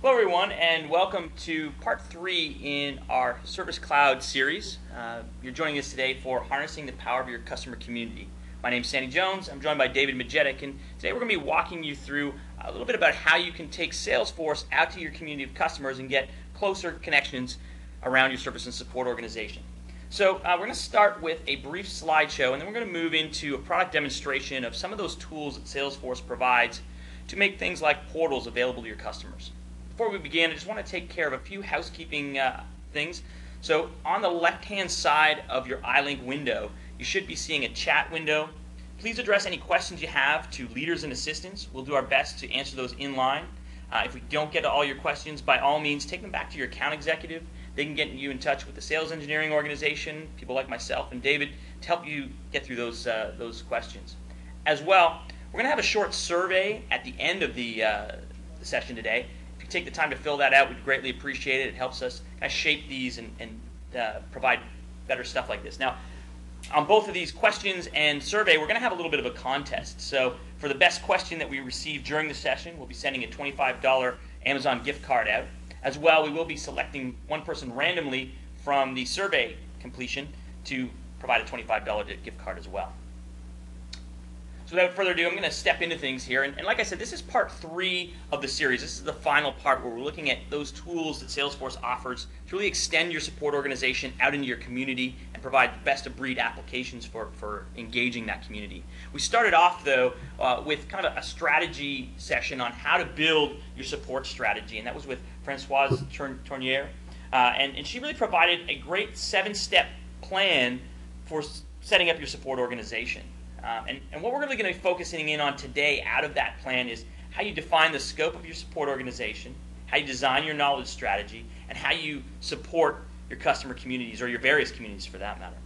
Hello everyone, and welcome to part 3 in our Service Cloud series. You're joining us today for Harnessing the Power of Your Customer Community. My name is Sandy Jones. I'm joined by David Majetic, and today we're going to be walking you through a little bit about how you can take Salesforce out to your community of customers and get closer connections around your service and support organization. So we're going to start with a brief slideshow, and then we're going to move into a product demonstration of some of those tools that Salesforce provides to make things like portals available to your customers. Before we begin, I just want to take care of a few housekeeping things. So on the left-hand side of your iLink window, you should be seeing a chat window. Please address any questions you have to leaders and assistants. We'll do our best to answer those in line. If we don't get to all your questions, by all means, take them back to your account executive. They can get you in touch with the sales engineering organization, people like myself and David, to help you get through those questions. As well, we're going to have a short survey at the end of the session today. Take the time to fill that out. We'd greatly appreciate it. It helps us kind of shape these and provide better stuff like this. Now, on both of these questions and survey, we're going to have a little bit of a contest. So for the best question that we receive during the session, we'll be sending a $25 Amazon gift card out. As well, we will be selecting one person randomly from the survey completion to provide a $25 gift card as well. So without further ado, I'm going to step into things here. And like I said, this is part 3 of the series. This is the final part where we're looking at those tools that Salesforce offers to really extend your support organization out into your community and provide best-of-breed applications for engaging that community. We started off, though, with kind of a strategy session on how to build your support strategy, and that was with Françoise Tournier. And she really provided a great 7-step plan for setting up your support organization. And what we're really going to be focusing in on today out of that plan is how you define the scope of your support organization, how you design your knowledge strategy, and how you support your customer communities, or your various communities for that matter.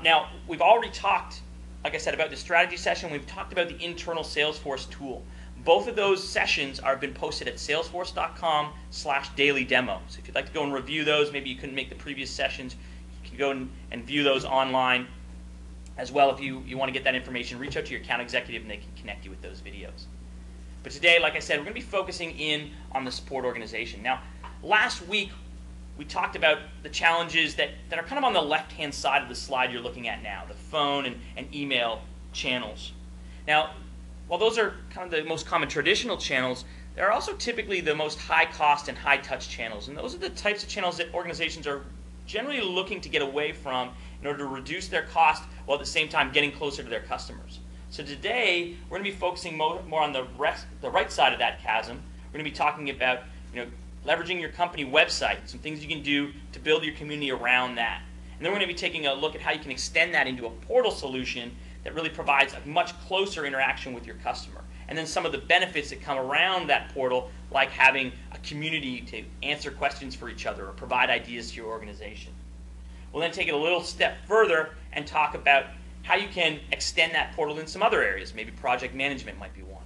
Now, we've already talked, like I said, about the strategy session. We've talked about the internal Salesforce tool. Both of those sessions have been posted at salesforce.com/dailydemo. So if you'd like to go and review those, maybe you couldn't make the previous sessions, you can go and view those online. As well, if you want to get that information, reach out to your account executive and they can connect you with those videos. But today, like I said, we're going to be focusing in on the support organization. Now, last week, we talked about the challenges that are kind of on the left-hand side of the slide you're looking at now, the phone and email channels. Now, while those are kind of the most common traditional channels, there are also typically the most high-cost and high-touch channels. And those are the types of channels that organizations are generally looking to get away from in order to reduce their cost while at the same time getting closer to their customers. So today, we're going to be focusing more on the right side of that chasm. We're going to be talking about leveraging your company website, some things you can do to build your community around that. And then we're going to be taking a look at how you can extend that into a portal solution that really provides a much closer interaction with your customer. And then some of the benefits that come around that portal, like having a community to answer questions for each other or provide ideas to your organization. We'll then take it a little step further and talk about how you can extend that portal in some other areas. Maybe project management might be one.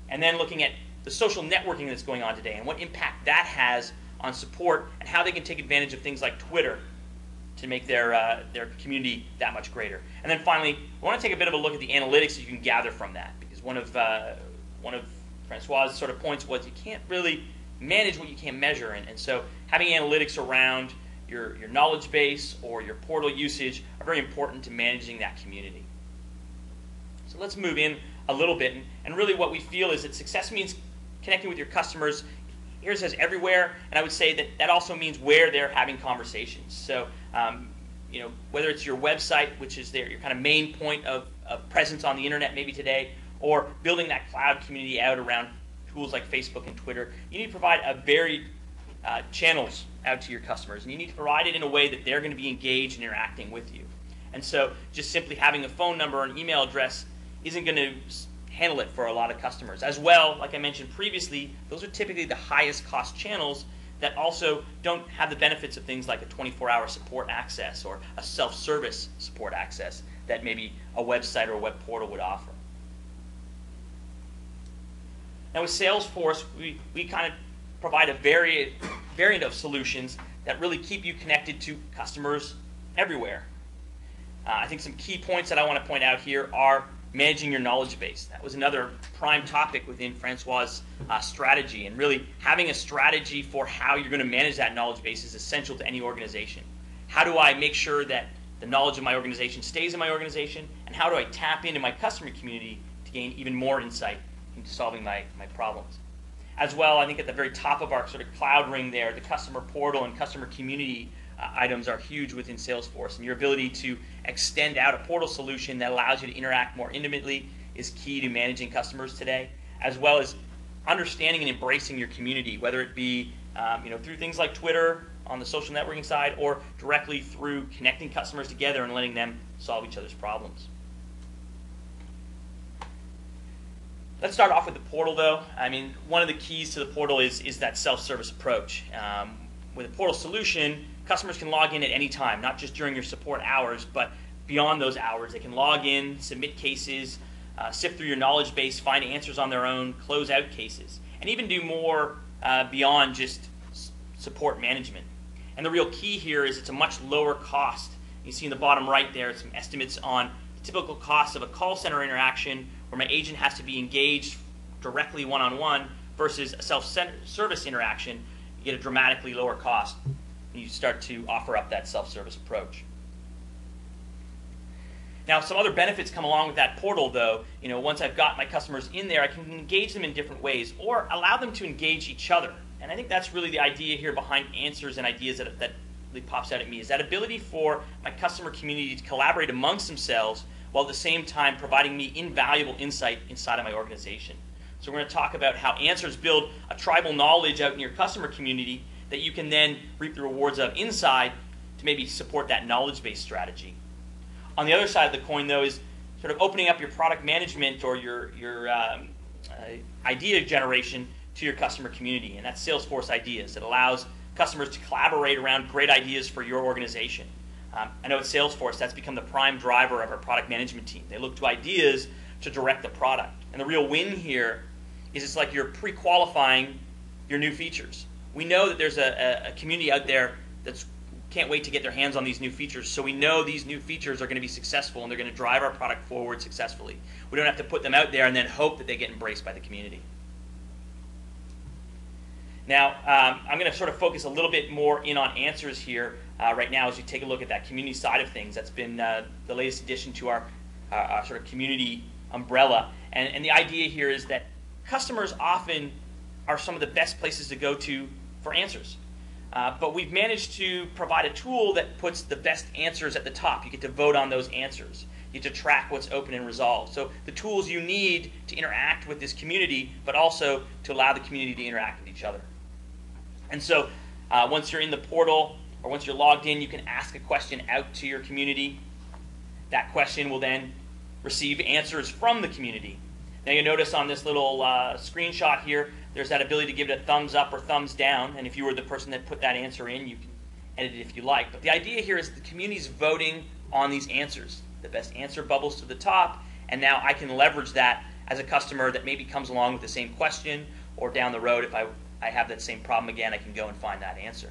And then looking at the social networking that's going on today and what impact that has on support and how they can take advantage of things like Twitter to make their community that much greater. And then finally, we want to take a bit of a look at the analytics that you can gather from that, because one of François' sort of points was you can't really manage what you can't measure, and so having analytics around your knowledge base or your portal usage are very important to managing that community. So let's move in a little bit, and really what we feel is that success means connecting with your customers. Here it says everywhere, and I would say that also means where they're having conversations. So whether it's your website, which is your kind of main point of presence on the internet maybe today, or building that cloud community out around tools like Facebook and Twitter, you need to provide a varied channels out to your customers, and you need to provide it in a way that they're going to be engaged and interacting with you. And so just simply having a phone number or an email address isn't going to handle it for a lot of customers. As well, like I mentioned previously, those are typically the highest cost channels that also don't have the benefits of things like a 24-hour support access or a self-service support access that maybe a website or a web portal would offer. Now with Salesforce, we kind of provide a variant of solutions that really keep you connected to customers everywhere. I think some key points that I want to point out here are managing your knowledge base. That was another prime topic within Francois' strategy, and really having a strategy for how you're going to manage that knowledge base is essential to any organization. How do I make sure that the knowledge of my organization stays in my organization, and how do I tap into my customer community to gain even more insight into solving my problems? As well, I think at the very top of our sort of cloud ring there, the customer portal and customer community items are huge within Salesforce, and your ability to extend out a portal solution that allows you to interact more intimately is key to managing customers today, as well as understanding and embracing your community, whether it be through things like Twitter on the social networking side, or directly through connecting customers together and letting them solve each other's problems. Let's start off with the portal, though. I mean, one of the keys to the portal is that self-service approach. With a portal solution, customers can log in at any time, not just during your support hours, but beyond those hours. They can log in, submit cases, sift through your knowledge base, find answers on their own, close out cases, and even do more beyond just support management. And the real key here is it's a much lower cost. You see in the bottom right there some estimates on the typical cost of a call center interaction where my agent has to be engaged directly one-on-one versus a self-service interaction. You get a dramatically lower cost. You start to offer up that self-service approach. Now, some other benefits come along with that portal, though. Once I've got my customers in there, I can engage them in different ways or allow them to engage each other. And I think that's really the idea here behind answers and ideas that really pops out at me, is that ability for my customer community to collaborate amongst themselves while at the same time providing me invaluable insight inside of my organization. So we're going to talk about how answers build a tribal knowledge out in your customer community that you can then reap the rewards of inside to maybe support that knowledge-based strategy. On the other side of the coin, though, is sort of opening up your product management or your idea generation to your customer community, and that's Salesforce Ideas. It allows customers to collaborate around great ideas for your organization. I know at Salesforce that's become the prime driver of our product management team. They look to ideas to direct the product. And the real win here is it's like you're pre-qualifying your new features. We know that there's a community out there that can't wait to get their hands on these new features, so we know these new features are going to be successful and they're going to drive our product forward successfully. We don't have to put them out there and then hope that they get embraced by the community. Now, I'm going to sort of focus a little bit more in on answers here right now as you take a look at that community side of things. That's been the latest addition to our sort of community umbrella. And the idea here is that customers often are some of the best places to go to for answers. But we've managed to provide a tool that puts the best answers at the top. You get to vote on those answers. You get to track what's open and resolved. So the tools you need to interact with this community, but also to allow the community to interact with each other. And so once you're in the portal or once you're logged in, you can ask a question out to your community. That question will then receive answers from the community. Now you notice on this little screenshot here, there's that ability to give it a thumbs up or thumbs down. And if you were the person that put that answer in, you can edit it if you like. But the idea here is the community's voting on these answers. The best answer bubbles to the top, and now I can leverage that as a customer that maybe comes along with the same question, or down the road if I have that same problem again, I can go and find that answer.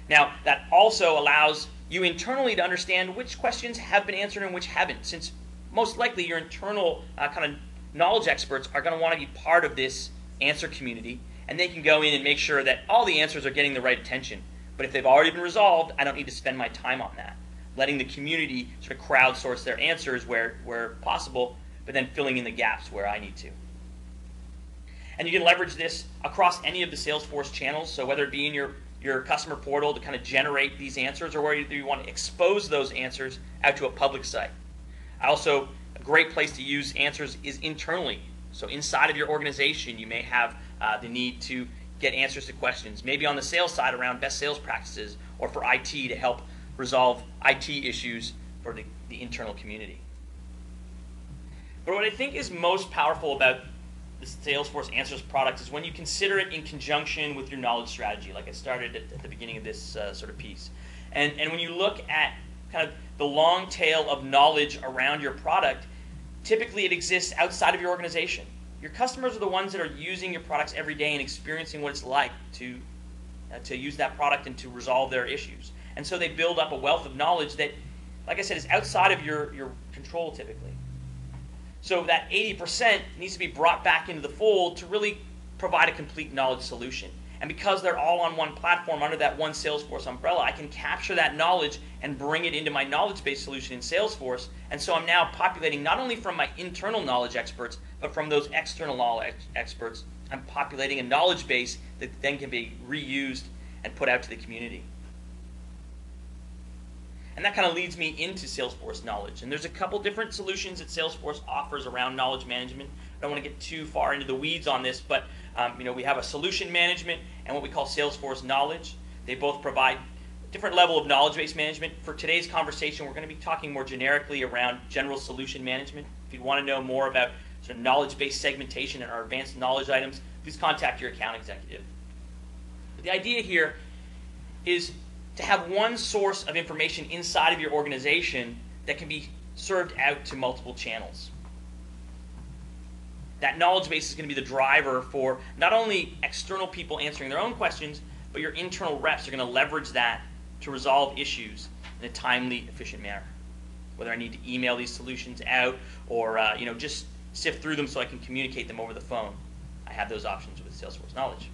Now, that also allows you internally to understand which questions have been answered and which haven't, since most likely your internal kind of knowledge experts are going to want to be part of this answer community, and they can go in and make sure that all the answers are getting the right attention. But if they've already been resolved, I don't need to spend my time on that. Letting the community sort of crowdsource their answers where possible, but then filling in the gaps where I need to. And you can leverage this across any of the Salesforce channels, so whether it be in your customer portal to kind of generate these answers, or whether you want to expose those answers out to a public site. Also, a great place to use answers is internally. So inside of your organization, you may have the need to get answers to questions, maybe on the sales side around best sales practices, or for IT to help resolve IT issues for the internal community. But what I think is most powerful about the Salesforce Answers product is when you consider it in conjunction with your knowledge strategy, like I started at the beginning of this sort of piece. And when you look at kind of the long tail of knowledge around your product, typically it exists outside of your organization. Your customers are the ones that are using your products every day and experiencing what it's like to use that product and to resolve their issues. And so they build up a wealth of knowledge that, like I said, is outside of your control typically. So that 80% needs to be brought back into the fold to really provide a complete knowledge solution. And because they're all on one platform under that one Salesforce umbrella, I can capture that knowledge and bring it into my knowledge-based solution in Salesforce. And so I'm now populating not only from my internal knowledge experts, but from those external knowledge experts. I'm populating a knowledge base that then can be reused and put out to the community. And that kind of leads me into Salesforce Knowledge. And there's a couple different solutions that Salesforce offers around knowledge management. I don't want to get too far into the weeds on this, but we have a solution management and what we call Salesforce Knowledge. They both provide a different level of knowledge-based management. For today's conversation, we're going to be talking more generically around general solution management. If you want to know more about sort of knowledge-based segmentation and our advanced knowledge items, please contact your account executive. But the idea here is to have one source of information inside of your organization that can be served out to multiple channels. That knowledge base is going to be the driver for not only external people answering their own questions, but your internal reps are going to leverage that to resolve issues in a timely, efficient manner. Whether I need to email these solutions out or just sift through them so I can communicate them over the phone, I have those options with Salesforce Knowledge.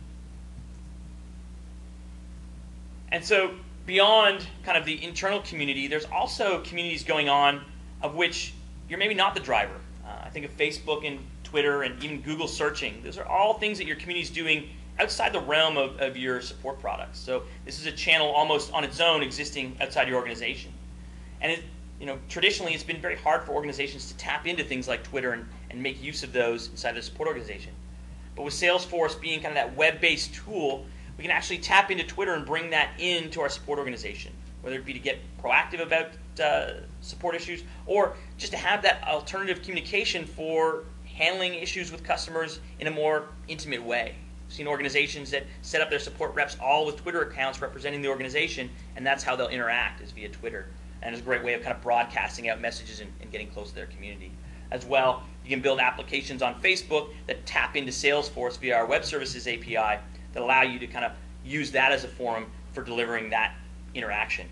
And so beyond kind of the internal community, there's also communities going on of which you're maybe not the driver. I think of Facebook and Twitter and even Google searching. Those are all things that your community is doing outside the realm of your support products. So this is a channel almost on its own existing outside your organization. And traditionally it's been very hard for organizations to tap into things like Twitter and make use of those inside their support organization. But with Salesforce being kind of that web-based tool, we can actually tap into Twitter and bring that into our support organization, whether it be to get proactive about support issues or just to have that alternative communication for handling issues with customers in a more intimate way. I've seen organizations that set up their support reps all with Twitter accounts representing the organization, and that's how they'll interact, is via Twitter. And it's a great way of kind of broadcasting out messages and getting close to their community. As well, you can build applications on Facebook that tap into Salesforce via our web services API that allow you to kind of use that as a forum for delivering that interaction.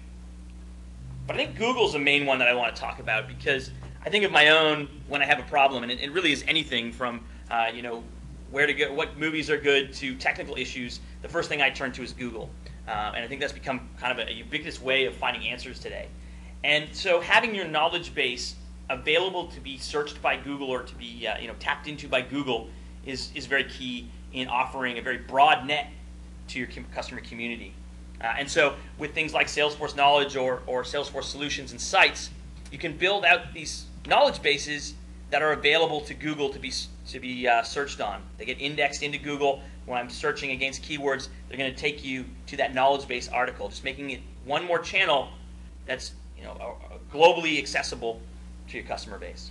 But I think Google's the main one that I want to talk about because I think of my own when I have a problem, and it really is anything from where to go, what movies are good, to technical issues. The first thing I turn to is Google, and I think that's become kind of a ubiquitous way of finding answers today. And so having your knowledge base available to be searched by Google or to be tapped into by Google is very key in offering a very broad net to your customer community. And so with things like Salesforce Knowledge or Salesforce Solutions and Sites, you can build out these knowledge bases that are available to Google to be searched on. They get indexed into Google. When I'm searching against keywords, they're going to take you to that knowledge base article, just making it one more channel that's globally accessible to your customer base.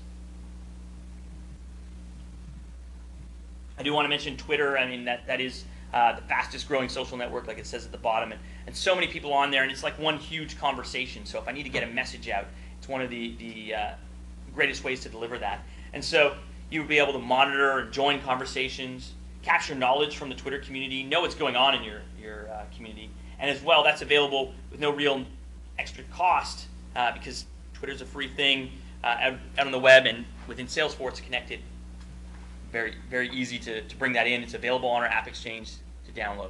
I do want to mention Twitter. I mean, that is the fastest growing social network, like it says at the bottom, and so many people on there, and it's like one huge conversation. So if I need to get a message out, it's one of the greatest ways to deliver that. And so you would be able to monitor and join conversations, capture knowledge from the Twitter community, know what's going on in your community, and as well, that's available with no real extra cost because Twitter's a free thing out on the web, and within Salesforce connected. Very, very easy to bring that in. It's available on our AppExchange to download.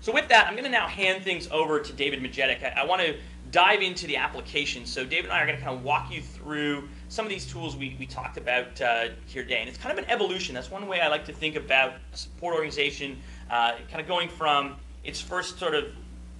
So with that, I'm going to now hand things over to David Majetic. I want to dive into the application. So David and I are going to kind of walk you through some of these tools we talked about here today. And it's kind of an evolution. That's one way I like to think about a support organization, kind of going from its first sort of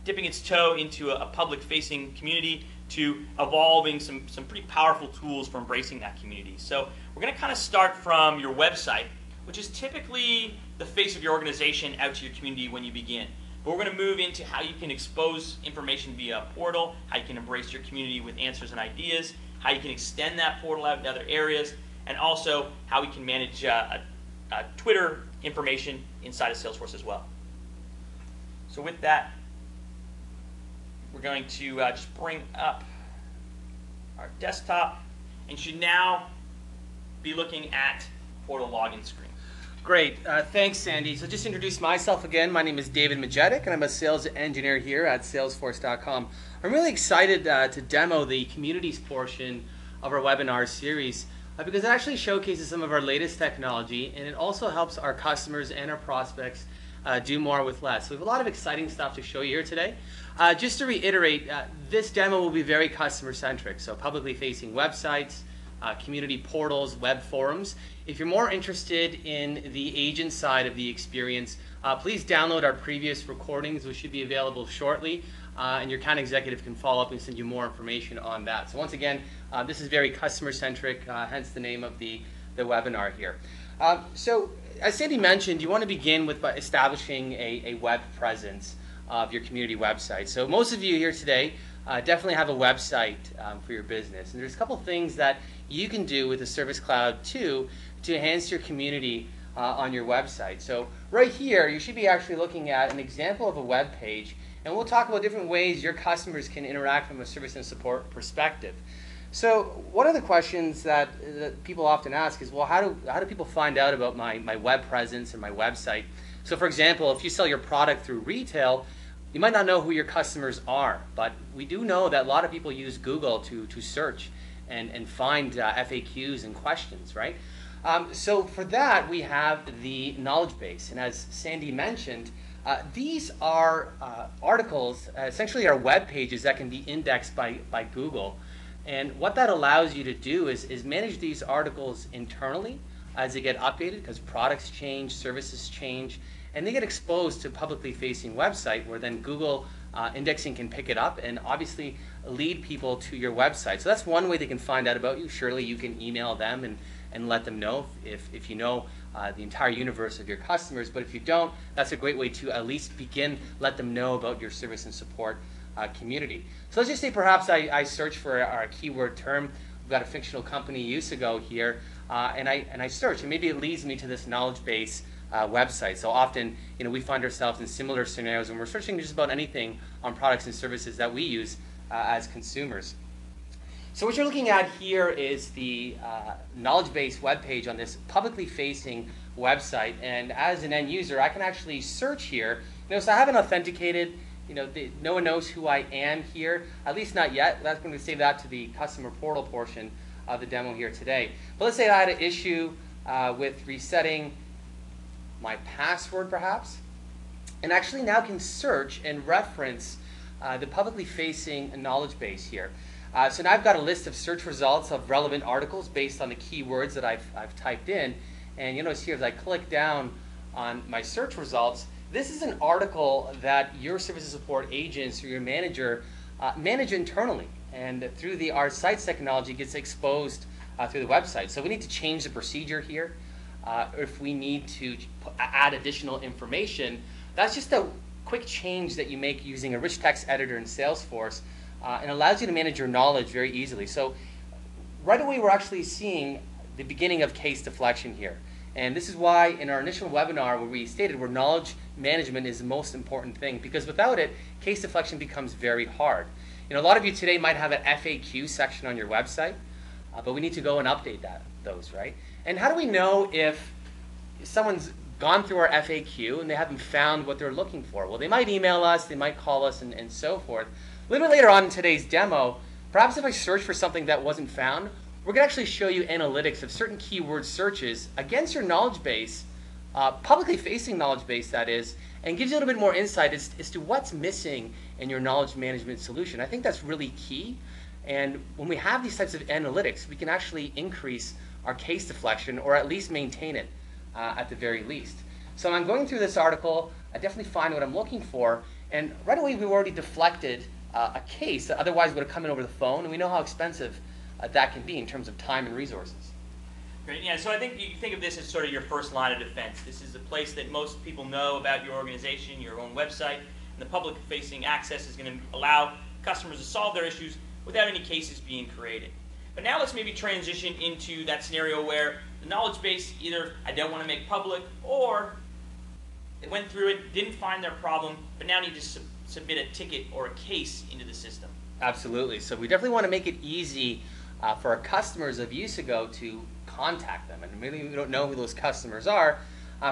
dipping its toe into a public-facing community to evolving some pretty powerful tools for embracing that community. So we're going to kind of start from your website, which is typically the face of your organization out to your community when you begin. But we're going to move into how you can expose information via a portal, how you can embrace your community with answers and ideas, how you can extend that portal out to other areas, and also how we can manage Twitter information inside of Salesforce as well. So with that, we're going to just bring up our desktop and should now be looking at portal login screen. Great. Thanks, Sandy. So just introduce myself again. My name is David Majetic, and I'm a sales engineer here at Salesforce.com. I'm really excited to demo the communities portion of our webinar series because it actually showcases some of our latest technology, and it also helps our customers and our prospects do more with less. So we have a lot of exciting stuff to show you here today. Just to reiterate, this demo will be very customer-centric, so publicly facing websites, community portals, web forums. If you're more interested in the agent side of the experience, please download our previous recordings, which should be available shortly, and your account executive can follow up and send you more information on that. So once again, this is very customer-centric, hence the name of the webinar here. So as Sandy mentioned, you want to begin with establishing a web presence of your community website. So most of you here today definitely have a website for your business. And there's a couple things that you can do with the Service Cloud 2 to enhance your community on your website. So right here, you should be actually looking at an example of a web page, and we'll talk about different ways your customers can interact from a service and support perspective. So one of the questions that people often ask is, well, how do people find out about my web presence or my website? So for example, if you sell your product through retail, you might not know who your customers are, but we do know that a lot of people use Google to search and find FAQs and questions, right? So for that, we have the knowledge base. And as Sandy mentioned, these are articles, essentially are web pages that can be indexed by Google. And what that allows you to do is manage these articles internally as they get updated, because products change, services change, and they get exposed to publicly facing website where then Google indexing can pick it up and obviously lead people to your website. So that's one way they can find out about you. Surely you can email them and let them know if you know the entire universe of your customers. But if you don't, that's a great way to at least let them know about your service and support community. So let's just say perhaps I search for our keyword term. We've got a fictional company Usago here, and I search, and maybe it leads me to this knowledge base website. So often, we find ourselves in similar scenarios when we're searching just about anything on products and services that we use as consumers. So what you're looking at here is the knowledge base web page on this publicly facing website, and as an end user, I can actually search here. So I haven't authenticated. No one knows who I am here, at least not yet. That's going to save that to the customer portal portion of the demo here today. But let's say I had an issue with resetting my password perhaps, and actually now can search and reference the publicly facing knowledge base here. So now I've got a list of search results of relevant articles based on the keywords that I've typed in. And you'll notice here as I click down on my search results, this is an article that your service and support agents or your manager manage internally, and through our sites technology gets exposed through the website. So we need to change the procedure here. If we need to add additional information, that's just a quick change that you make using a rich text editor in Salesforce, and allows you to manage your knowledge very easily. So right away we're actually seeing the beginning of case deflection here. And this is why in our initial webinar where we stated where knowledge management is the most important thing, because without it, case deflection becomes very hard. A lot of you today might have an FAQ section on your website, but we need to go and update those, right? And how do we know if someone's gone through our FAQ and they haven't found what they're looking for? Well, they might email us, they might call us, and so forth. A little bit later on in today's demo, perhaps if I search for something that wasn't found, we're going to actually show you analytics of certain keyword searches against your knowledge base, publicly facing knowledge base that is, and gives you a little bit more insight as to what's missing in your knowledge management solution. I think that's really key. And when we have these types of analytics, we can actually increase our case deflection, or at least maintain it at the very least. So I'm going through this article, I definitely find what I'm looking for, and right away we've already deflected a case that otherwise would have come in over the phone, and we know how expensive that can be in terms of time and resources. Great. Yeah, so I think you think of this as sort of your first line of defense. This is a place that most people know about your organization, your own website, and the public-facing access is going to allow customers to solve their issues without any cases being created. But now let's maybe transition into that scenario where the knowledge base either I don't want to make public, or they went through it, didn't find their problem, but now need to submit a ticket or a case into the system. Absolutely. So we definitely want to make it easy for our customers of Usago to contact them. And really we don't know who those customers are.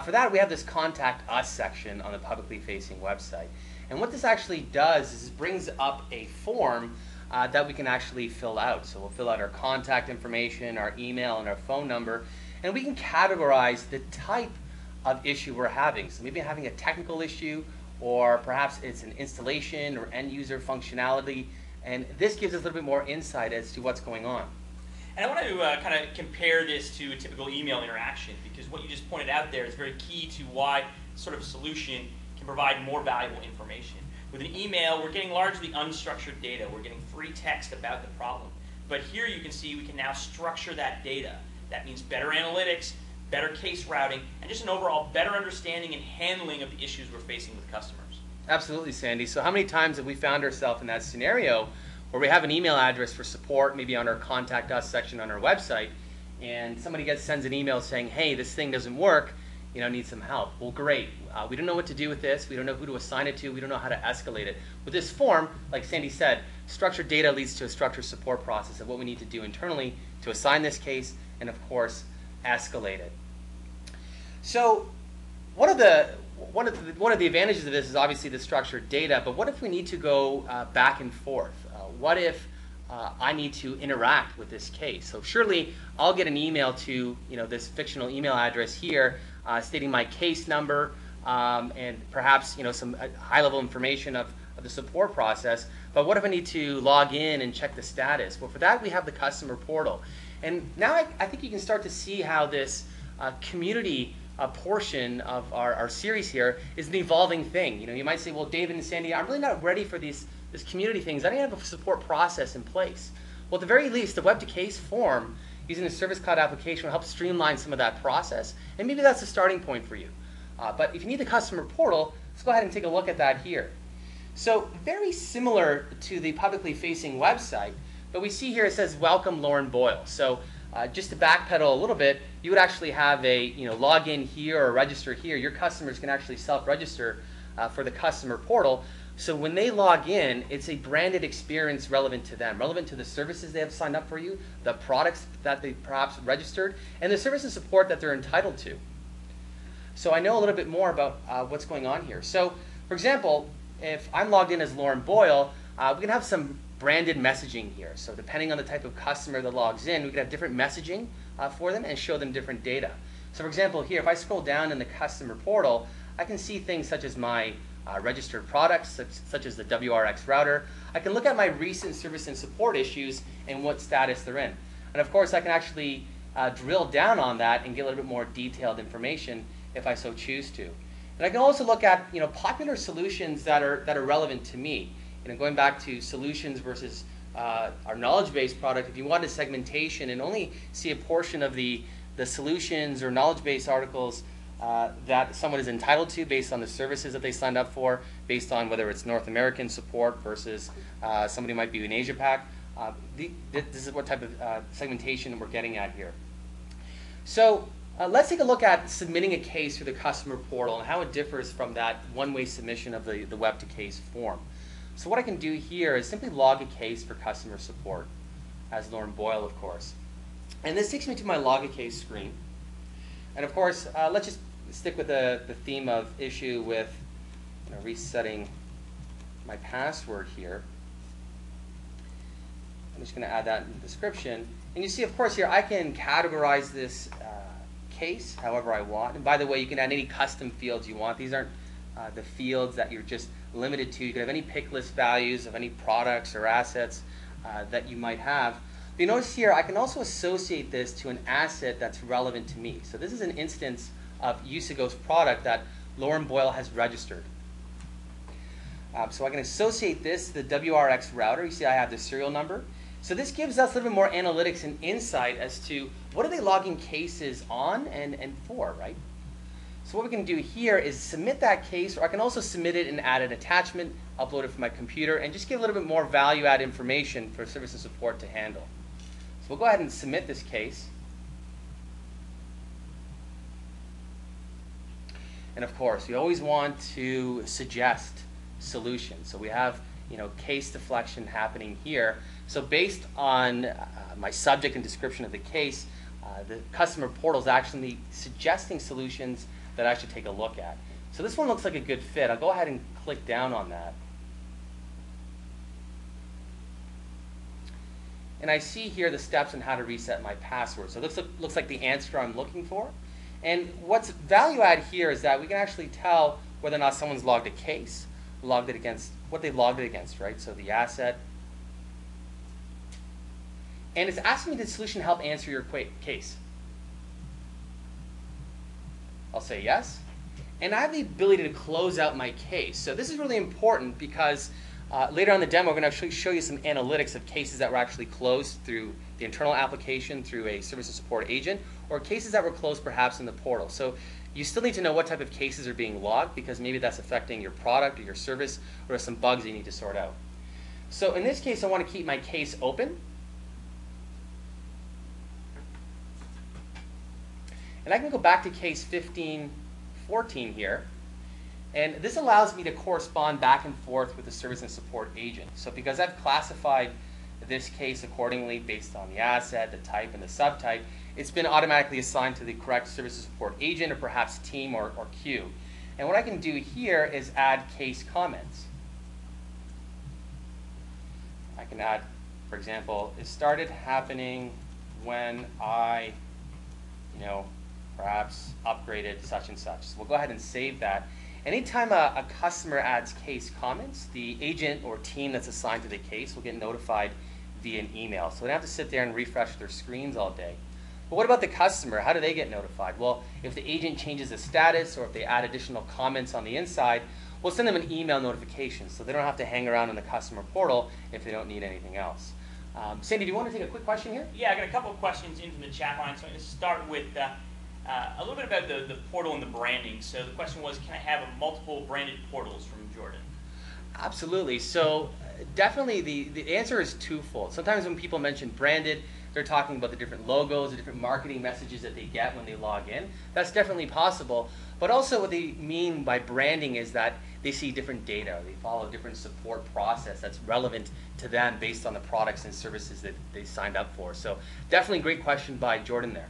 For that, we have this Contact Us section on the publicly facing website. And what this actually does is it brings up a form that we can actually fill out. So we'll fill out our contact information, our email, and our phone number, and we can categorize the type of issue we're having. So maybe having a technical issue, or perhaps it's an installation or end user functionality, and this gives us a little bit more insight as to what's going on. And I want to kind of compare this to a typical email interaction, because what you just pointed out there is very key to why sort of a solution can provide more valuable information. With an email, we're getting largely unstructured data. We're getting free text about the problem. But here you can see we can now structure that data. That means better analytics, better case routing, and just an overall better understanding and handling of the issues we're facing with customers. Absolutely, Sandy. So how many times have we found ourselves in that scenario where we have an email address for support, maybe on our Contact Us section on our website, and somebody sends an email saying, hey, this thing doesn't work, need some help. Well, great. We don't know what to do with this. We don't know who to assign it to. We don't know how to escalate it. With this form, like Sandy said, structured data leads to a structured support process of what we need to do internally to assign this case and, of course, escalate it. So one of the advantages of this is obviously the structured data, but what if we need to go back and forth? What if I need to interact with this case? So surely I'll get an email to this fictional email address here stating my case number and perhaps some high-level information of the support process. But what if I need to log in and check the status? Well, for that we have the customer portal. And now I think you can start to see how this community portion of our series here is an evolving thing. You might say, well, David and Sandy, I'm really not ready for this community things. I don't have a support process in place. Well, at the very least, the web-to-case form using the Service Cloud application will help streamline some of that process, and maybe that's a starting point for you. But if you need the customer portal, let's go ahead and take a look at that here. So very similar to the publicly facing website, but we see here it says, welcome Lauren Boyle. So just to backpedal a little bit, you would actually have a log in here or register here. Your customers can actually self-register for the customer portal. So when they log in, it's a branded experience relevant to them, relevant to the services they have signed up for you, the products that they perhaps registered, and the service and support that they're entitled to. So I know a little bit more about what's going on here. So for example, if I'm logged in as Lauren Boyle, we can have some branded messaging here. So depending on the type of customer that logs in, we can have different messaging for them and show them different data. So for example, here, if I scroll down in the customer portal, I can see things such as my registered products, such as the WRX router. I can look at my recent service and support issues and what status they're in. And of course, I can actually drill down on that and get a little bit more detailed information if I so choose to. And I can also look at popular solutions that are relevant to me. Going back to solutions versus our knowledge-based product, if you wanted segmentation and only see a portion of the solutions or knowledge-based articles that someone is entitled to based on the services that they signed up for, based on whether it's North American support versus somebody might be in Asia Pac, this is what type of segmentation we're getting at here. So let's take a look at submitting a case through the customer portal and how it differs from that one-way submission of the web-to-case form. So what I can do here is simply log a case for customer support as Lauren Boyle, of course. And this takes me to my log a case screen. And of course, let's just stick with the theme of issue with resetting my password here. I'm just going to add that in the description. And you see, of course, here I can categorize this case however I want. And by the way, you can add any custom fields you want. These aren't the fields that you're just limited to. You can have any pick list values of any products or assets that you might have. But you notice here, I can also associate this to an asset that's relevant to me. So this is an instance of Usigo's product that Lauren Boyle has registered. So I can associate this to the WRX router. You see I have the serial number. So this gives us a little bit more analytics and insight as to what are they logging cases on and for, right? So what we can do here is submit that case, or I can also submit it and add an attachment, upload it from my computer, and just give a little bit more value-add information for service and support to handle. So we'll go ahead and submit this case. And of course, we always want to suggest solutions. So we have case deflection happening here. So based on my subject and description of the case, the customer portal is actually suggesting solutions that I should take a look at. So this one looks like a good fit. I'll go ahead and click down on that. and I see here the steps on how to reset my password. So it looks like the answer I'm looking for. And what's value add here is that we can actually tell whether or not someone's logged a case, logged it against, what they logged it against, right? So the asset. And it's asking me, did the solution help answer your case? I'll say yes. And I have the ability to close out my case. So this is really important because later on in the demo, we're going to actually show you some analytics of cases that were actually closed through the internal application, through a service and support agent, or cases that were closed perhaps in the portal. So you still need to know what type of cases are being logged because maybe that's affecting your product or your service or some bugs you need to sort out. So in this case, I want to keep my case open. And I can go back to case 1514 here. And this allows me to correspond back and forth with the service and support agent. So because I've classified this case accordingly based on the asset, the type, and the subtype, it's been automatically assigned to the correct service and support agent or perhaps team or queue. And what I can do here is add case comments. I can add, for example, it started happening when I, perhaps upgraded such and such. So we'll go ahead and save that. Anytime a customer adds case comments, the agent or team that's assigned to the case will get notified via an email. So they don't have to sit there and refresh their screens all day. But what about the customer? How do they get notified? Well, if the agent changes the status or if they add additional comments on the inside, we'll send them an email notification so they don't have to hang around in the customer portal if they don't need anything else. Sandy, do you want to take a quick question here? Yeah, I got a couple of questions in from the chat line. So I'm going to start with a little bit about the portal and the branding. So the question was, can I have multiple branded portals from Jordan? Absolutely. So definitely the answer is twofold. Sometimes when people mention branded, they're talking about the different logos, the different marketing messages that they get when they log in. That's definitely possible. But also what they mean by branding is that they see different data. They follow a different support process that's relevant to them based on the products and services that they signed up for. So definitely a great question by Jordan there.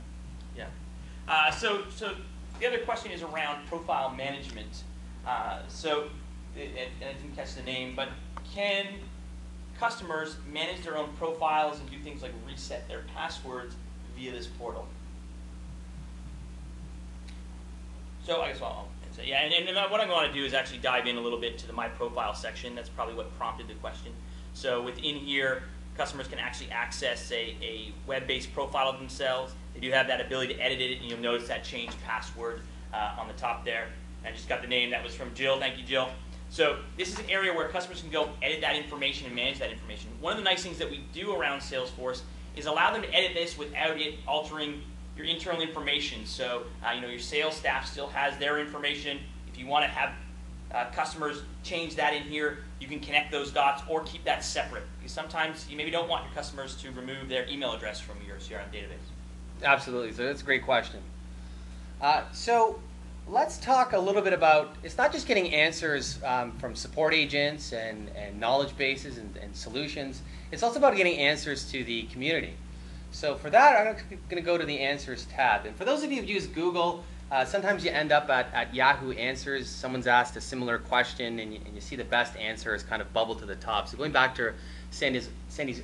Yeah. So the other question is around profile management. And I didn't catch the name, but can customers manage their own profiles and do things like reset their passwords via this portal? So I guess I'll say, yeah, and what I'm going to do is actually dive in a little bit to the My Profile section. That's probably what prompted the question. So within here, customers can actually access a web-based profile of themselves. They do have that ability to edit it, and you'll notice that changed password on the top there. I just got the name. That was from Jill. Thank you, Jill. So this is an area where customers can go edit that information and manage that information. One of the nice things that we do around Salesforce is allow them to edit this without it altering your internal information. So your sales staff still has their information. If you want to have customers change that in here, you can connect those dots or keep that separate. Because sometimes you maybe don't want your customers to remove their email address from your CRM database. Absolutely. So that's a great question. So let's talk a little bit about, it's not just getting answers from support agents and knowledge bases and solutions. It's also about getting answers to the community. So for that, I'm going to go to the Answers tab. And for those of you who've used Google, sometimes you end up at Yahoo Answers. Someone's asked a similar question, and you see the best answer is kind of bubbled to the top. So going back to Sandy's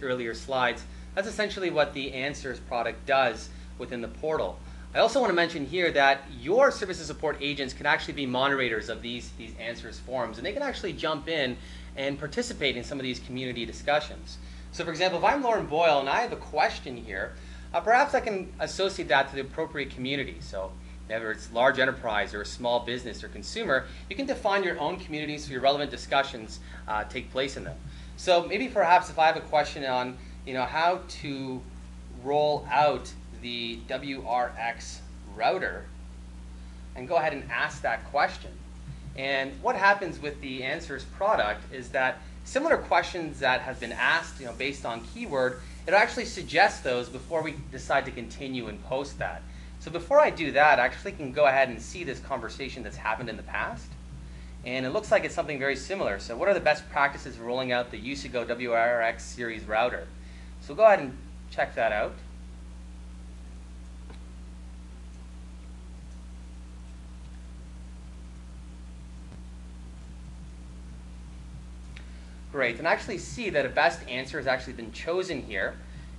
earlier slides, that's essentially what the Answers product does within the portal. I also want to mention here that your service and support agents can actually be moderators of these Answers forums, and they can actually jump in and participate in some of these community discussions. So for example, if I'm Lauren Boyle and I have a question here, perhaps I can associate that to the appropriate community. So whether it's large enterprise or a small business or consumer, you can define your own communities so your relevant discussions take place in them. So maybe perhaps if I have a question on how to roll out the WRX router, and go ahead and ask that question. And what happens with the Answers product is that similar questions that have been asked based on keyword, it'll actually suggest those before we decide to continue and post that. So before I do that, I actually can go ahead and see this conversation that's happened in the past. And it looks like it's something very similar. So what are the best practices for rolling out the USAGO WRX series router? So go ahead and check that out. Great, and I actually see that a best answer has actually been chosen here.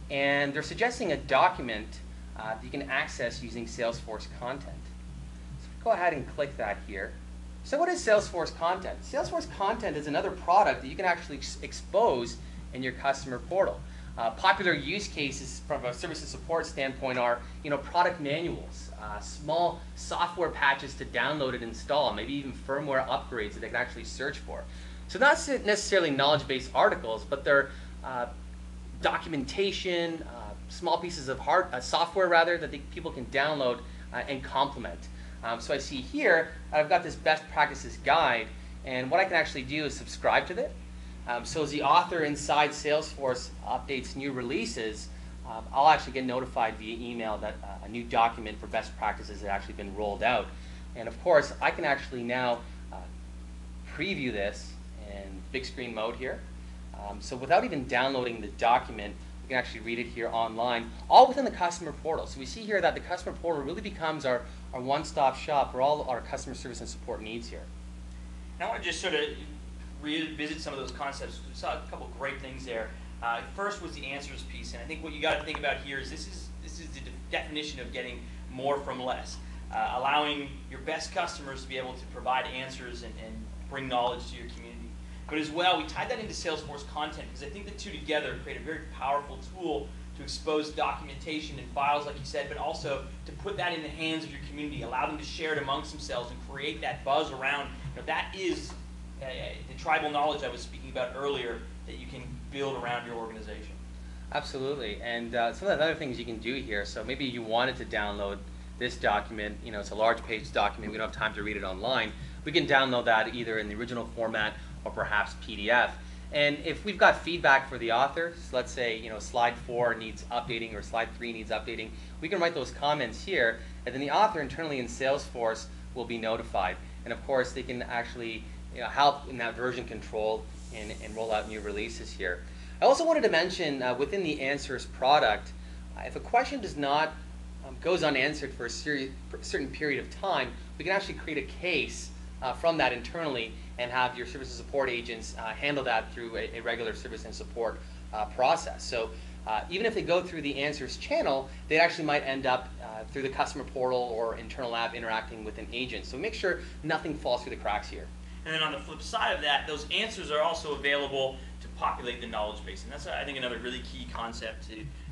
and they're suggesting a document that you can access using Salesforce content. So go ahead and click that here. So what is Salesforce content? Salesforce content is another product that you can actually expose in your customer portal. Popular use cases from a service and support standpoint are, product manuals, small software patches to download and install, maybe even firmware upgrades that they can actually search for. So not necessarily knowledge-based articles, but they're documentation, small pieces of software that people can download and complement. So I see here I've got this best practices guide, and what I can actually do is subscribe to it. So as the author inside Salesforce updates new releases, I'll actually get notified via email that a new document for best practices has actually been rolled out. And of course, I can actually now preview this in big screen mode here. So without even downloading the document, we can actually read it here online, all within the customer portal. So we see here that the customer portal really becomes our one-stop shop for all our customer service and support needs here. And I want to just sort of revisit some of those concepts. We saw a couple of great things there. First was the answers piece, and I think what you got to think about here is this is the definition of getting more from less, allowing your best customers to be able to provide answers and bring knowledge to your community. But as well, we tied that into Salesforce content because I think the two together create a very powerful tool to expose documentation and files, like you said, but also to put that in the hands of your community, allow them to share it amongst themselves and create that buzz around. That is the tribal knowledge I was speaking about earlier that you can build around your organization. Absolutely, and some of the other things you can do here, so maybe you wanted to download this document, it's a large page document, we don't have time to read it online, we can download that either in the original format or perhaps PDF. And if we've got feedback for the author, so let's say slide 4 needs updating or slide 3 needs updating, we can write those comments here, and then the author internally in Salesforce will be notified. And of course, they can actually help in that version control and roll out new releases here. I also wanted to mention within the Answers product, if a question does not goes unanswered for a certain period of time, we can actually create a case from that internally and have your service and support agents handle that through a regular service and support process. So even if they go through the Answers channel, they actually might end up through the customer portal or internal app interacting with an agent. So make sure nothing falls through the cracks here. And then on the flip side of that, those answers are also available to populate the knowledge base. And that's, I think, another really key concept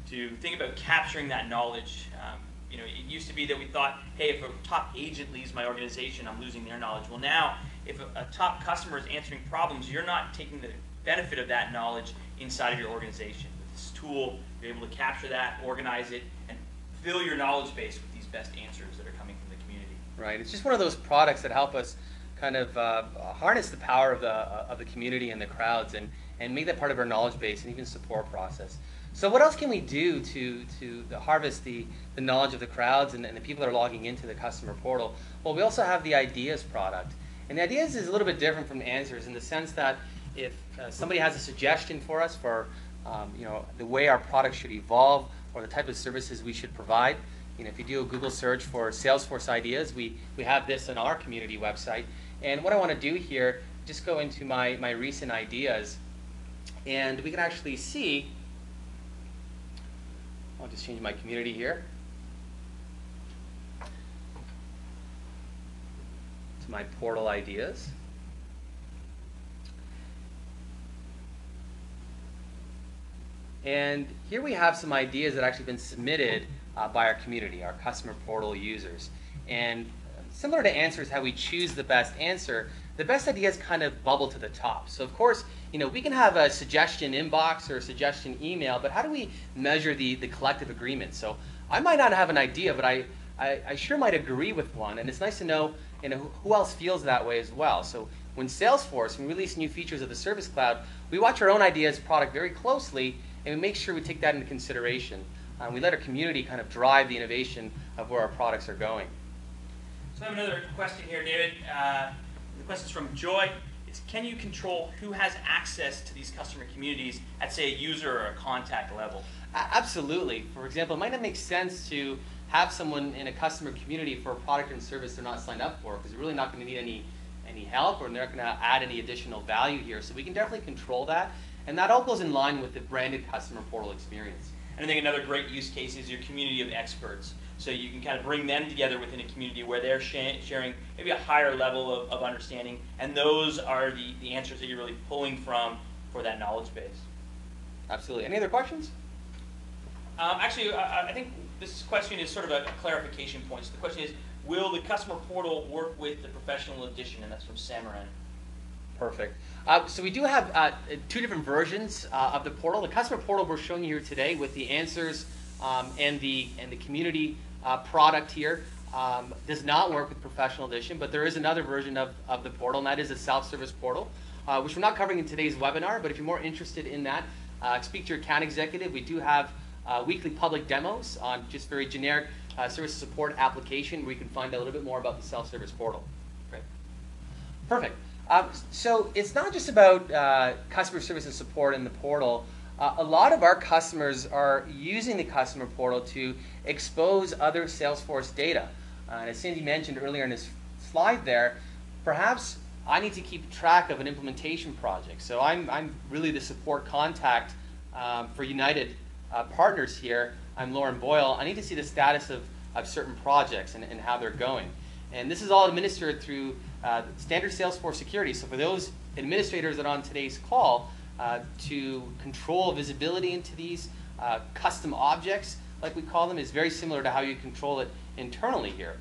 to think about capturing that knowledge. It used to be that we thought, hey, if a top agent leaves my organization, I'm losing their knowledge. Well, now, if a top customer is answering problems, you're not taking the benefit of that knowledge inside of your organization. With this tool, you're able to capture that, organize it, and fill your knowledge base with these best answers that are coming from the community. Right. It's just one of those products that help us kind of harness the power of the community and the crowds and make that part of our knowledge base and even support process. So what else can we do to harvest the knowledge of the crowds and the people that are logging into the customer portal? Well, we also have the Ideas product. And the Ideas is a little bit different from the Answers in the sense that if somebody has a suggestion for us for the way our product should evolve or the type of services we should provide, if you do a Google search for Salesforce Ideas, we have this on our community website. And what I want to do here, just go into my recent ideas, and we can actually see, I'll just change my community here to my portal ideas. And here we have some ideas that have actually been submitted by our community, our customer portal users. And similar to Answers, how we choose the best answer, the best ideas kind of bubble to the top. So of course, we can have a suggestion inbox or a suggestion email, but how do we measure the collective agreement? So I might not have an idea, but I sure might agree with one, and it's nice to know, who else feels that way as well. So when Salesforce, when we release new features of the Service Cloud, we watch our own ideas product very closely, and we make sure we take that into consideration. We let our community kind of drive the innovation of where our products are going. So I have another question here, David. The question is from Joy. It's, can you control who has access to these customer communities at, say, a user or a contact level? Absolutely. For example, it might not make sense to have someone in a customer community for a product and service they're not signed up for, because they're really not going to need any help, or they're not going to add any additional value here. So we can definitely control that, and that all goes in line with the branded customer portal experience. And I think another great use case is your community of experts. So you can kind of bring them together within a community where they're sharing maybe a higher level of understanding, and those are the answers that you're really pulling from for that knowledge base. Absolutely. Any other questions? Actually, I think this question is sort of a clarification point. So the question is, will the customer portal work with the professional edition? And that's from Samaran. Perfect. So we do have two different versions of the portal. The customer portal we're showing you here today with the answers and the community product here does not work with professional edition, but there is another version of the portal, and that is a self-service portal, which we're not covering in today's webinar. But if you're more interested in that, speak to your account executive. We do have weekly public demos on just very generic service support application where you can find out a little bit more about the self-service portal. Great. Perfect. So it's not just about customer service and support in the portal. A lot of our customers are using the customer portal to expose other Salesforce data. And as Cindy mentioned earlier in his slide there, perhaps I need to keep track of an implementation project. So I'm really the support contact for United partners here. I'm Lauren Boyle. I need to see the status of certain projects and how they're going. And this is all administered through standard Salesforce security. So for those administrators that are on today's call, to control visibility into these custom objects, like we call them, is very similar to how you control it internally here.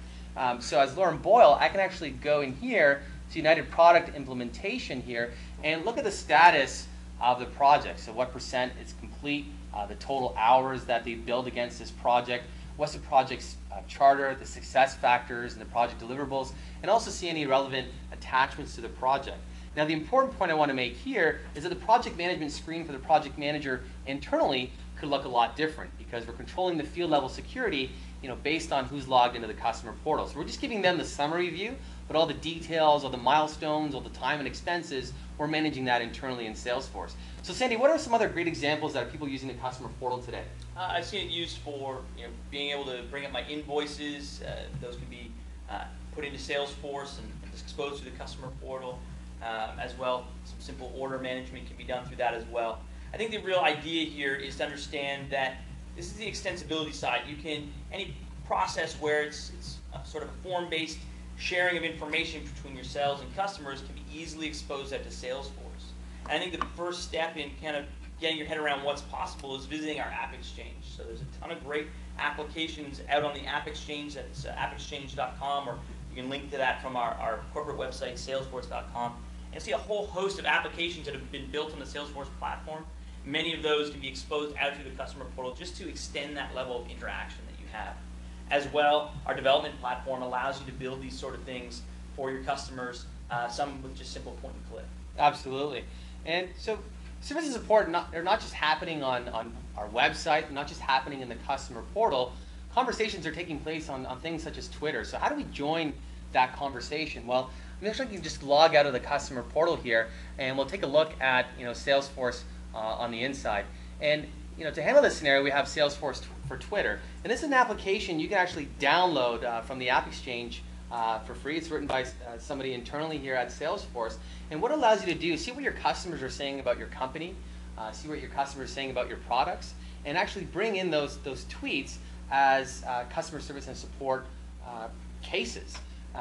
So as Lauren Boyle, I can actually go in here to United Product Implementation here and look at the status of the project. So what percent is complete, the total hours that they billed against this project, what's the project's charter, the success factors, and the project deliverables, and also see any relevant attachments to the project. Now, the important point I want to make here is that the project management screen for the project manager internally could look a lot different because we're controlling the field level security, based on who's logged into the customer portal. So we're just giving them the summary view, but all the details, all the milestones, all the time and expenses, we're managing that internally in Salesforce. So Sandy, what are some other great examples that are people using the customer portal today? I've seen it used for being able to bring up my invoices. Those can be put into Salesforce and exposed to the customer portal as well. Some simple order management can be done through that as well. I think the real idea here is to understand that this is the extensibility side. You can, any process where it's sort of a form-based sharing of information between yourselves and customers can be easily exposed out to Salesforce. And I think the first step in kind of getting your head around what's possible is visiting our App Exchange. So there's a ton of great applications out on the App Exchange. That's appexchange.com, or you can link to that from our corporate website, salesforce.com. And see a whole host of applications that have been built on the Salesforce platform. Many of those can be exposed out through the customer portal just to extend that level of interaction that you have. As well, our development platform allows you to build these sort of things for your customers, some with just simple point and click. Absolutely. And so service and support are not just happening on our website, they're not just happening in the customer portal. Conversations are taking place on things such as Twitter. So how do we join that conversation? Well, I'm actually going to just log out of the customer portal here, and we'll take a look at Salesforce on the inside. And to handle this scenario, we have Salesforce for Twitter. And this is an application you can actually download from the App Exchange for free. It's written by somebody internally here at Salesforce. And what it allows you to do is see what your customers are saying about your company, see what your customers are saying about your products, and actually bring in those tweets as customer service and support cases.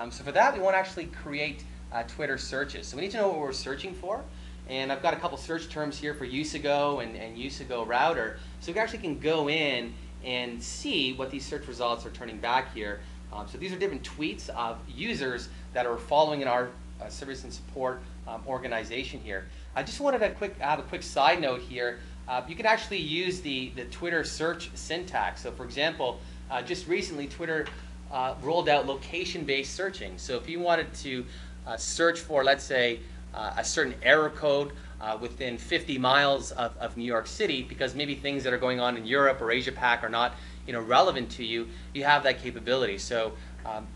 So for that, we want to actually create Twitter searches. So we need to know what we're searching for. And I've got a couple search terms here for UseAgo and UseAgo router. So we actually can go in and see what these search results are turning back here. So these are different tweets of users that are following in our service and support organization here. I just wanted to have a quick side note here. You can actually use the Twitter search syntax. So for example, just recently Twitter rolled out location-based searching. So if you wanted to search for, let's say, a certain error code within 50 miles of New York City, because maybe things that are going on in Europe or Asia Pac are not relevant to you, you have that capability. So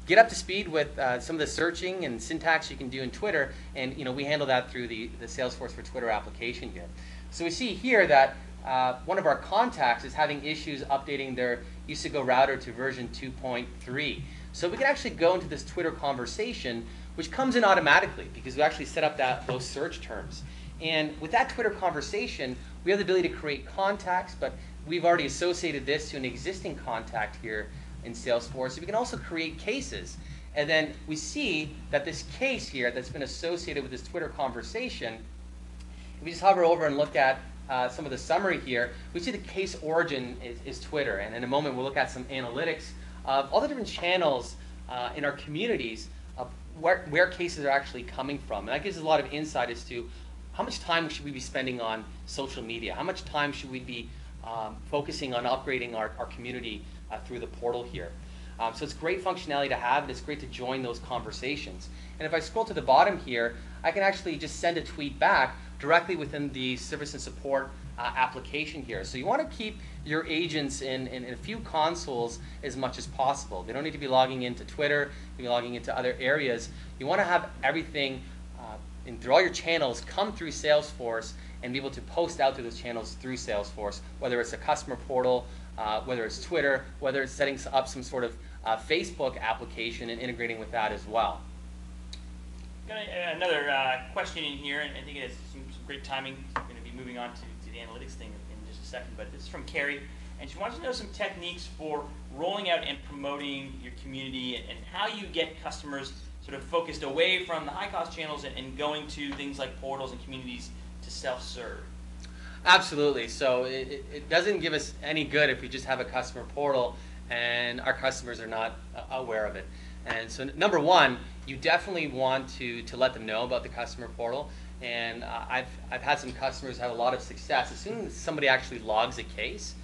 get up to speed with some of the searching and syntax you can do in Twitter, and we handle that through the Salesforce for Twitter application here. So we see here that one of our contacts is having issues updating their UseAgo router to version 2.3. So we can actually go into this Twitter conversation, which comes in automatically because we actually set up those search terms. And with that Twitter conversation, we have the ability to create contacts, but we've already associated this to an existing contact here in Salesforce. So we can also create cases. And then we see that this case here that's been associated with this Twitter conversation, if we just hover over and look at some of the summary here, we see the case origin is Twitter. And in a moment, we'll look at some analytics of all the different channels in our communities of where cases are actually coming from. And that gives us a lot of insight as to how much time should we be spending on social media? How much time should we be focusing on upgrading our community through the portal here? So it's great functionality to have, and it's great to join those conversations. And if I scroll to the bottom here, I can actually just send a tweet back directly within the service and support application here. So you want to keep your agents in a few consoles as much as possible. They don't need to be logging into Twitter, they can be logging into other areas. You want to have everything through all your channels come through Salesforce and be able to post out through those channels through Salesforce, whether it's a customer portal, whether it's Twitter, whether it's setting up some sort of Facebook application and integrating with that as well. Got another question in here, and I think it has some great timing. I'm going to be moving on to the analytics thing in just a second, but this is from Carrie, and she wants to know some techniques for rolling out and promoting your community and how you get customers sort of focused away from the high-cost channels and going to things like portals and communities to self-serve. Absolutely. So it doesn't give us any good if we just have a customer portal and our customers are not aware of it. And so number one, you definitely want to let them know about the customer portal. And I've had some customers have a lot of success. As soon as somebody actually logs a case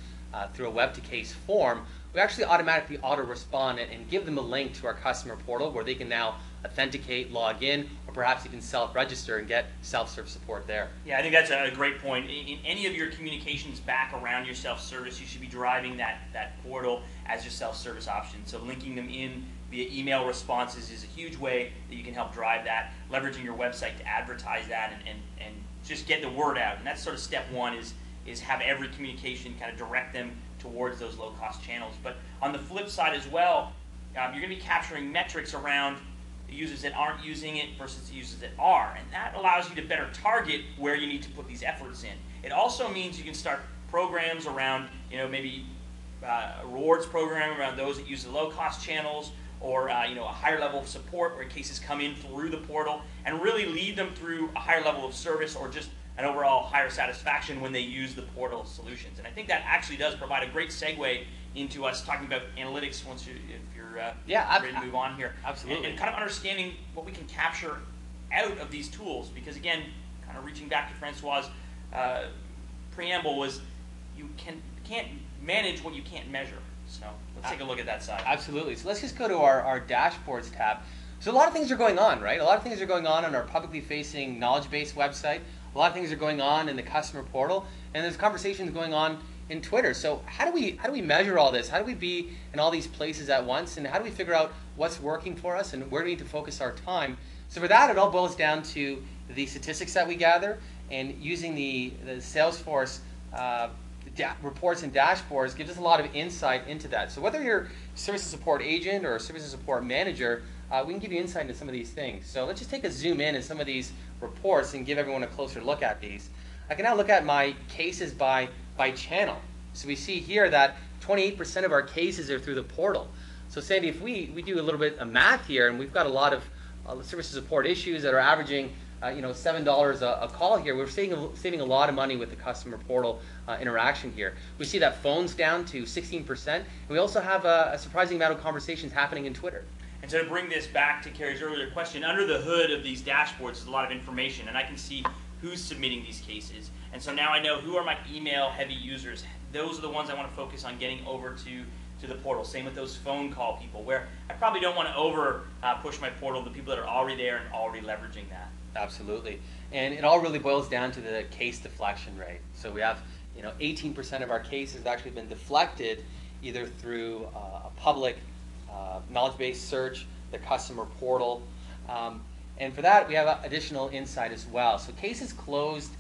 through a web-to-case form, we actually automatically auto-respond and give them a link to our customer portal where they can now authenticate, log in, or perhaps even self-register and get self-serve support there. Yeah, I think that's a great point. In any of your communications back around your self-service, you should be driving that portal as your self-service option. So linking them in via email responses is a huge way that you can help drive that, leveraging your website to advertise that and just get the word out. And that's sort of step one is have every communication kind of direct them towards those low-cost channels. But on the flip side as well, you're going to be capturing metrics around the users that aren't using it versus the users that are. And that allows you to better target where you need to put these efforts in. It also means you can start programs around, maybe a rewards program around those that use the low-cost channels, or a higher level of support where cases come in through the portal, and really lead them through a higher level of service or just an overall higher satisfaction when they use the portal solutions. And I think that actually does provide a great segue into us talking about analytics if you're ready to move on here. Absolutely. And kind of understanding what we can capture out of these tools, because again, kind of reaching back to Francois' preamble was you can't manage what you can't measure. So let's take a look at that side. Absolutely. So let's just go to our dashboards tab. So a lot of things are going on, right? A lot of things are going on our publicly facing knowledge base website. A lot of things are going on in the customer portal, and there's conversations going on in Twitter. So how do we measure all this? How do we be in all these places at once, and how do we figure out what's working for us and where do we need to focus our time? So for that, it all boils down to the statistics that we gather, and using the Salesforce reports and dashboards gives us a lot of insight into that. So whether you're a service and support agent or a service and support manager, we can give you insight into some of these things. So let's just take a zoom in some of these reports and give everyone a closer look at these. I can now look at my cases by channel. So we see here that 28% of our cases are through the portal. So Sandy, if we do a little bit of math here, and we've got a lot of service and support issues that are averaging $7 a call here, we're saving a lot of money with the customer portal interaction here. We see that phones down to 16%, and we also have a surprising amount of conversations happening in Twitter. And so to bring this back to Carrie's earlier question, under the hood of these dashboards is a lot of information, and I can see who's submitting these cases. And so now I know who are my email-heavy users. Those are the ones I want to focus on getting over to the portal. Same with those phone call people, where I probably don't want to push my portal to the people that are already there and already leveraging that. Absolutely. And it all really boils down to the case deflection rate. So we have 18% of our cases have actually been deflected either through a public knowledge-based search, the customer portal. And for that, we have additional insight as well. So cases closed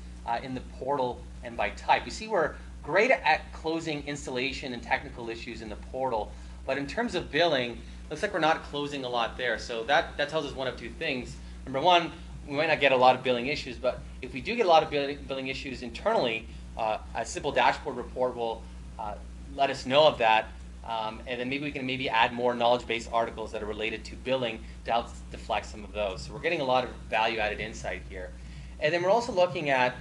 in the portal and by type. You see we're great at closing installation and technical issues in the portal, but in terms of billing, looks like we're not closing a lot there. So that tells us one of two things. Number one, we might not get a lot of billing issues, but if we do get a lot of billing issues internally, a simple dashboard report will let us know of that, and then maybe we can add more knowledge-based articles that are related to billing to help deflect some of those. So we're getting a lot of value-added insight here. And then we're also looking at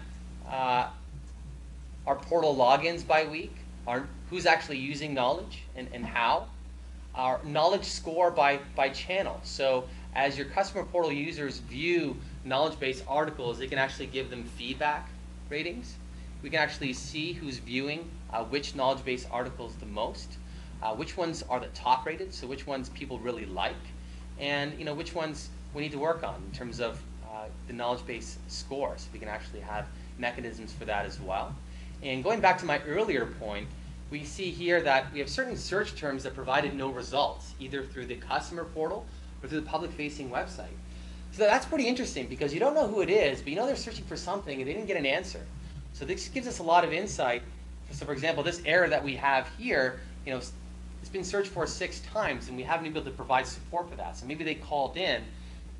our portal logins by week, who's actually using Knowledge and how, our knowledge score by channel. So as your customer portal users view knowledge-based articles, they can actually give them feedback ratings. We can actually see who's viewing which knowledge-based articles the most, which ones are the top rated, so which ones people really like, and which ones we need to work on in terms of the knowledge-based scores. We can actually have mechanisms for that as well. And going back to my earlier point, we see here that we have certain search terms that provided no results, either through the customer portal or through the public-facing website. So that's pretty interesting because you don't know who it is, but they're searching for something and they didn't get an answer. So this gives us a lot of insight. So for example, this error that we have here, it's been searched for 6 times and we haven't been able to provide support for that. So maybe they called in,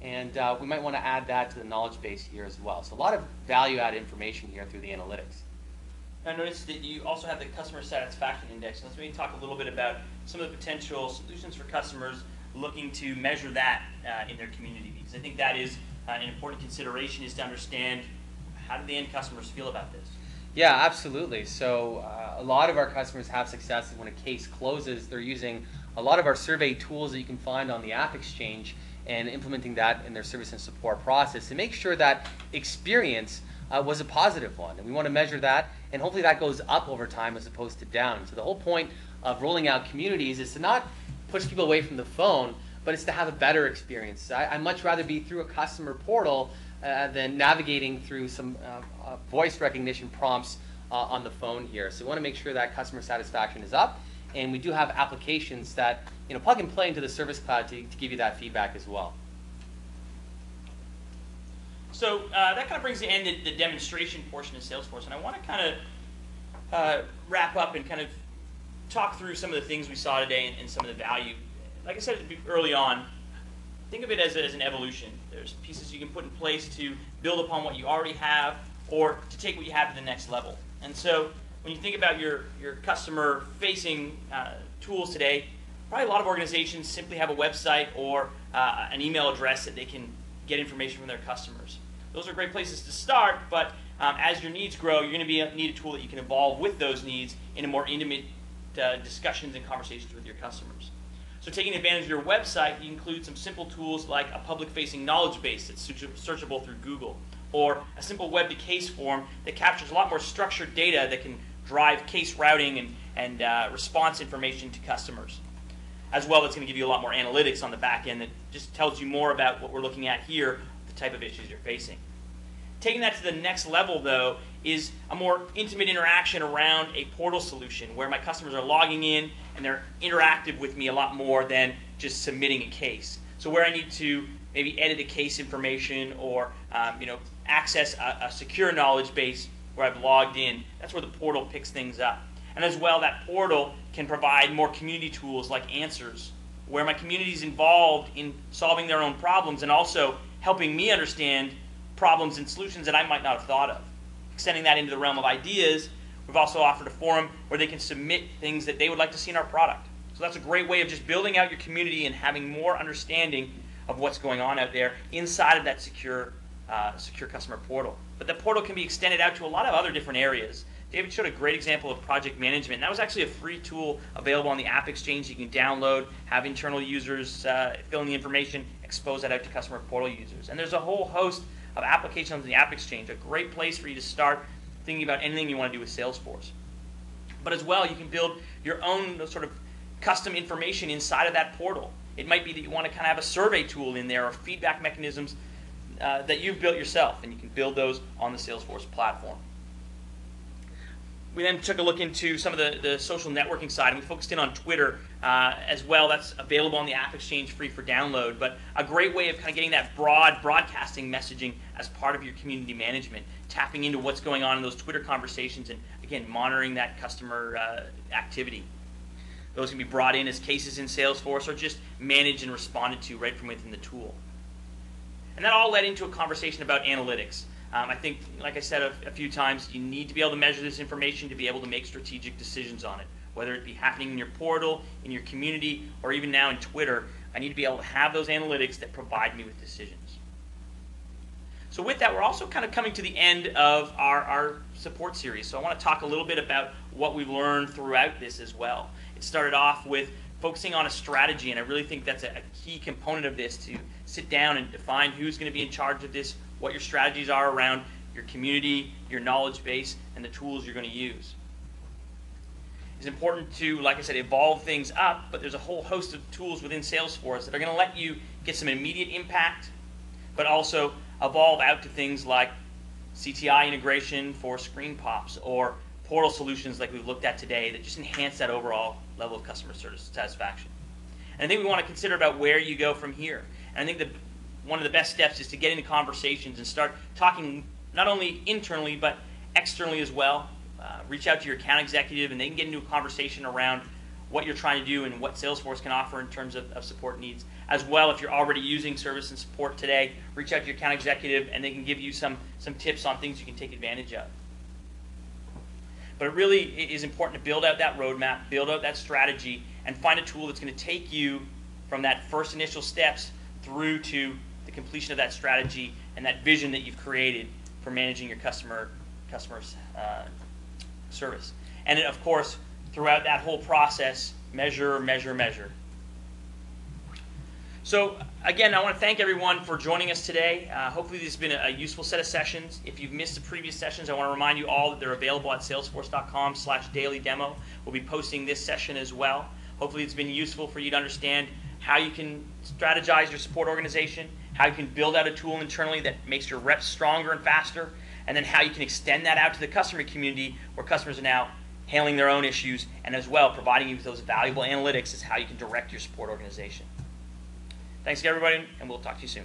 and we might want to add that to the knowledge base here as well. So a lot of value-added information here through the analytics. I noticed that you also have the customer satisfaction index. Let's maybe talk a little bit about some of the potential solutions for customers looking to measure that in their community, because I think that is an important consideration, is to understand how do the end customers feel about this. Yeah, absolutely. So a lot of our customers have success when a case closes. They're using a lot of our survey tools that you can find on the AppExchange and implementing that in their service and support process to make sure that experience was a positive one. And we want to measure that, and hopefully that goes up over time as opposed to down. So the whole point of rolling out communities is to not push people away from the phone, but it's to have a better experience. I'd much rather be through a customer portal than navigating through some voice recognition prompts on the phone here. So we want to make sure that customer satisfaction is up, and we do have applications that plug and play into the Service Cloud to give you that feedback as well. So that kind of brings to end the demonstration portion of Salesforce, and I want to kind of wrap up and kind of talk through some of the things we saw today and some of the value. Like I said early on, think of it as an evolution. There's pieces you can put in place to build upon what you already have or to take what you have to the next level. And so when you think about your customer-facing tools today, probably a lot of organizations simply have a website or an email address that they can get information from their customers. Those are great places to start, but as your needs grow, you're going to need a tool that you can evolve with those needs in a more intimate discussions and conversations with your customers. So taking advantage of your website, you include some simple tools like a public-facing knowledge base that's searchable through Google, or a simple web-to-case form that captures a lot more structured data that can drive case routing and response information to customers. As well, it's going to give you a lot more analytics on the back end that just tells you more about what we're looking at here, the type of issues you're facing. Taking that to the next level, though, is a more intimate interaction around a portal solution where my customers are logging in and they're interactive with me a lot more than just submitting a case. So where I need to maybe edit a case information or access a secure knowledge base where I've logged in, that's where the portal picks things up. And as well, that portal can provide more community tools like Answers, where my community is involved in solving their own problems and also helping me understand problems and solutions that I might not have thought of. Extending that into the realm of ideas, we've also offered a forum where they can submit things that they would like to see in our product. So that's a great way of just building out your community and having more understanding of what's going on out there inside of that secure customer portal. But the portal can be extended out to a lot of other different areas. David showed a great example of project management. That was actually a free tool available on the AppExchange you can download, have internal users fill in the information, expose that out to customer portal users. And there's a whole host of applications on the AppExchange, a great place for you to start thinking about anything you want to do with Salesforce. But as well, you can build your own sort of custom information inside of that portal. It might be that you want to kind of have a survey tool in there or feedback mechanisms that you've built yourself, and you can build those on the Salesforce platform. We then took a look into some of the social networking side, and we focused in on Twitter as well. That's available on the AppExchange free for download, but a great way of kind of getting that broad broadcasting messaging as part of your community management, tapping into what's going on in those Twitter conversations and, again, monitoring that customer activity. Those can be brought in as cases in Salesforce or just managed and responded to right from within the tool. And that all led into a conversation about analytics. I think, like I said a few times, you need to be able to measure this information to be able to make strategic decisions on it. Whether it be happening in your portal, in your community, or even now in Twitter, I need to be able to have those analytics that provide me with decisions. So with that, we're also kind of coming to the end of our support series. So I want to talk a little bit about what we've learned throughout this as well. It started off with focusing on a strategy, and I really think that's a key component of this, to sit down and define who's going to be in charge of this, what your strategies are around your community, your knowledge base, and the tools you're going to use. It's important to, like I said, evolve things up, but there's a whole host of tools within Salesforce that are going to let you get some immediate impact, but also evolve out to things like CTI integration for screen pops, or portal solutions like we've looked at today that just enhance that overall level of customer service satisfaction. And I think we want to consider about where you go from here. And I think that one of the best steps is to get into conversations and start talking not only internally but externally as well. Reach out to your account executive, and they can get into a conversation around what you're trying to do and what Salesforce can offer in terms of support needs. As well, if you're already using service and support today, reach out to your account executive, and they can give you some tips on things you can take advantage of. But it really is important to build out that roadmap, build out that strategy, and find a tool that's going to take you from that first initial steps through to the completion of that strategy and that vision that you've created for managing your customers' service. And of course, throughout that whole process, measure, measure, measure. So again, I want to thank everyone for joining us today. Hopefully this has been a useful set of sessions. If you've missed the previous sessions, I want to remind you all that they're available at salesforce.com/dailydemo. We'll be posting this session as well. Hopefully it's been useful for you to understand how you can strategize your support organization, how you can build out a tool internally that makes your reps stronger and faster, and then how you can extend that out to the customer community where customers are now handling their own issues, and as well providing you with those valuable analytics as how you can direct your support organization. Thanks again, everybody, and we'll talk to you soon.